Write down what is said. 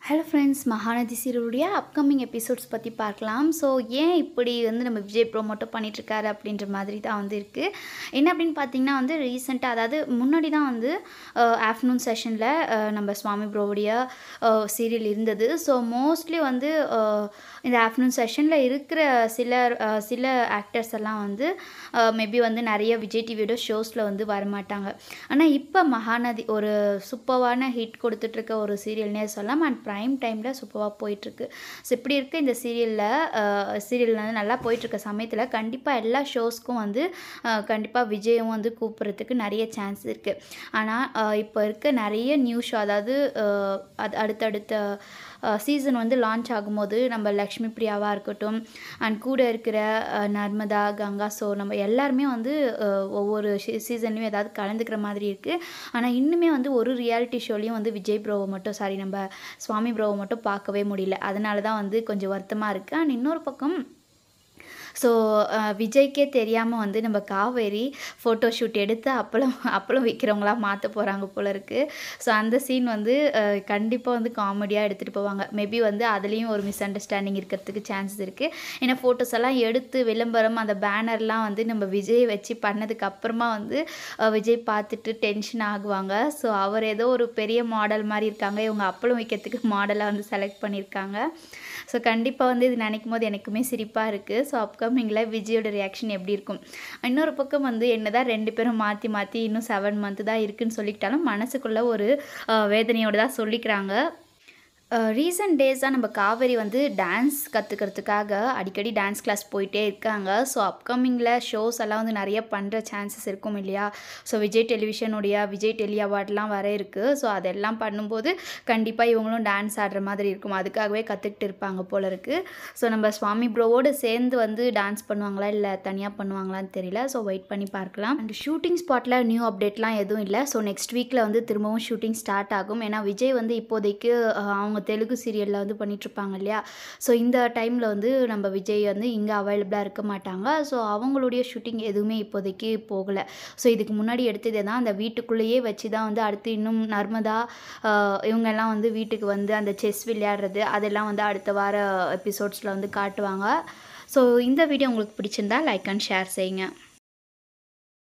Hello friends, Mahanadhi சீரியலுடைய upcoming episodes பற்றி பார்க்கலாம். ஸோ ஏன் இப்படி வந்து நம்ம விஜய் ப்ரோமோட்டோ பண்ணிகிட்ருக்காரு அப்படின்ற மாதிரி தான் வந்து இருக்குது. என்ன அப்படின்னு பார்த்தீங்கன்னா வந்து ரீசெண்டாக, அதாவது முன்னாடி தான் வந்து ஆஃப்டர்நூன் செஷனில் நம்ம சுவாமி ப்ரோவுடைய சீரியல் இருந்தது. ஸோ மோஸ்ட்லி வந்து இந்த ஆஃப்டர்நூன் செஷனில் இருக்கிற சில ஆக்டர்ஸ் எல்லாம் வந்து மேபி வந்து நிறைய விஜய் டிவியோட ஷோஸில் வந்து வரமாட்டாங்க. ஆனால் இப்போ மகாநதி ஒரு சூப்பர்வான ஹிட் கொடுத்துட்ருக்க ஒரு சீரியல்னே சொல்லலாம். அண்ட் ப்ரைம் டைமில் சூப்பராக போயிட்டுருக்கு. ஸோ இப்படி இருக்க இந்த சீரியல் வந்து நல்லா போயிட்டுருக்க சமயத்தில் கண்டிப்பாக எல்லா ஷோஸ்க்கும் வந்து கண்டிப்பாக விஜயும் வந்து கூப்பிட்றதுக்கு நிறைய சான்ஸ் இருக்குது. ஆனால் இப்போ இருக்க நிறைய நியூ ஷோ, அதாவது அடுத்தடுத்த சீசன் வந்து லான்ச் ஆகும்போது நம்ம லக்ஷ்மி பிரியாவாக இருக்கட்டும் அண்ட் கூட இருக்கிற நர்மதா, கங்கா, ஸோ நம்ம எல்லாருமே வந்து ஒவ்வொரு சீசன்லேயும் ஏதாவது கலந்துக்கிற மாதிரி இருக்குது. ஆனால் இன்னுமே வந்து ஒரு ரியாலிட்டி ஷோலையும் வந்து விஜய் ப்ரோவை மட்டும் நம்ம சுவாமி ப்ரோவை மட்டும் பார்க்கவே முடியல. அதனால தான் வந்து கொஞ்சம் வருத்தமாக இருக்குது. அண்ட் இன்னொரு பக்கம் ஸோ விஜய்க்கே தெரியாமல் வந்து நம்ம காவேரி ஃபோட்டோ ஷூட் எடுத்து அப்பளம் விற்கிறவங்களாம் மாற்ற போகிறாங்க போல இருக்குது. ஸோ அந்த சீன் வந்து கண்டிப்பாக வந்து காமெடியாக எடுத்துகிட்டு போவாங்க. மேபி வந்து அதுலேயும் ஒரு மிஸ் அண்டர்ஸ்டாண்டிங் இருக்கிறதுக்கு சான்சஸ் இருக்குது. ஏன்னா ஃபோட்டோஸ் எல்லாம் எடுத்து விளம்பரம் அந்த பேனர்லாம் வந்து நம்ம விஜய் வச்சு பண்ணதுக்கு அப்புறமா வந்து விஜய் பார்த்துட்டு டென்ஷன் ஆகுவாங்க. ஸோ அவர் ஏதோ ஒரு பெரிய மாடல் மாதிரி இருக்காங்க, இவங்க அப்பளம் வைக்கிறதுக்கு மாடலாக வந்து செலக்ட் பண்ணியிருக்காங்க. ஸோ கண்டிப்பாக வந்து இது நினைக்கும் போது எனக்குமே சிரிப்பாக இருக்குது. ஸோ அப்கமிங்கில் விஜயோட ரியாக்ஷன் எப்படி இருக்கும்? இன்னொரு பக்கம் வந்து என்னதான் 2 பேரும் மாற்றி இன்னும் 7 மந்த்து தான் இருக்குதுன்னு சொல்லிக்கிட்டாலும் மனசுக்குள்ளே ஒரு வேதனையோடு தான் சொல்லிக்கிறாங்க. ரீசன்ட் டேஸாக நம்ம காவேரி வந்து டான்ஸ் கற்றுக்கிறதுக்காக அடிக்கடி டான்ஸ் கிளாஸ் போயிட்டே இருக்காங்க. ஸோ அப்கமிங்கில் ஷோஸ் எல்லாம் வந்து நிறைய பண்ணுற சான்சஸ் இருக்கும் இல்லையா? ஸோ விஜய் டெலிவிஷனுடைய விஜய் டெலி அவார்ட்லாம் வர இருக்குது. ஸோ அதெல்லாம் பண்ணும்போது கண்டிப்பாக இவங்களும் டான்ஸ் ஆடுற மாதிரி இருக்கும். அதுக்காகவே கற்றுக்கிட்டு இருப்பாங்க போல இருக்குது. ஸோ நம்ம சுவாமி ப்ரோவோடு சேர்ந்து வந்து டான்ஸ் பண்ணுவாங்களா இல்லை தனியாக பண்ணுவாங்களான்னு தெரியல. ஸோ வெயிட் பண்ணி பார்க்கலாம். அண்ட் ஷூட்டிங் ஸ்பாட்டில் நியூ அப்டேட்லாம் எதுவும் இல்லை. ஸோ நெக்ஸ்ட் வீக்கில் வந்து திரும்பவும் ஷூட்டிங் ஸ்டார்ட் ஆகும். ஏன்னா விஜய் வந்து இப்போதைக்கு அவங்க தெலுங்கு சீரியலில் வந்து பண்ணிகிட்ருப்பாங்க இல்லையா? ஸோ இந்த டைமில் வந்து நம்ம விஜய் வந்து இங்கே அவைலபிளாக இருக்க மாட்டாங்க. ஸோ அவங்களுடைய ஷூட்டிங் எதுவுமே இப்போதைக்கு போகலை. ஸோ இதுக்கு முன்னாடி எடுத்ததே தான் அந்த வீட்டுக்குள்ளேயே வச்சு தான் வந்து அடுத்து இன்னும் நர்மதா இவங்கெல்லாம் வந்து வீட்டுக்கு வந்து அந்த செஸ் விளையாடுறது அதெல்லாம் வந்து அடுத்த வார எபிசோட்ஸில் வந்து காட்டுவாங்க. ஸோ இந்த வீடியோ உங்களுக்கு பிடிச்சிருந்தா லைக் அண்ட் ஷேர் செய்யுங்க.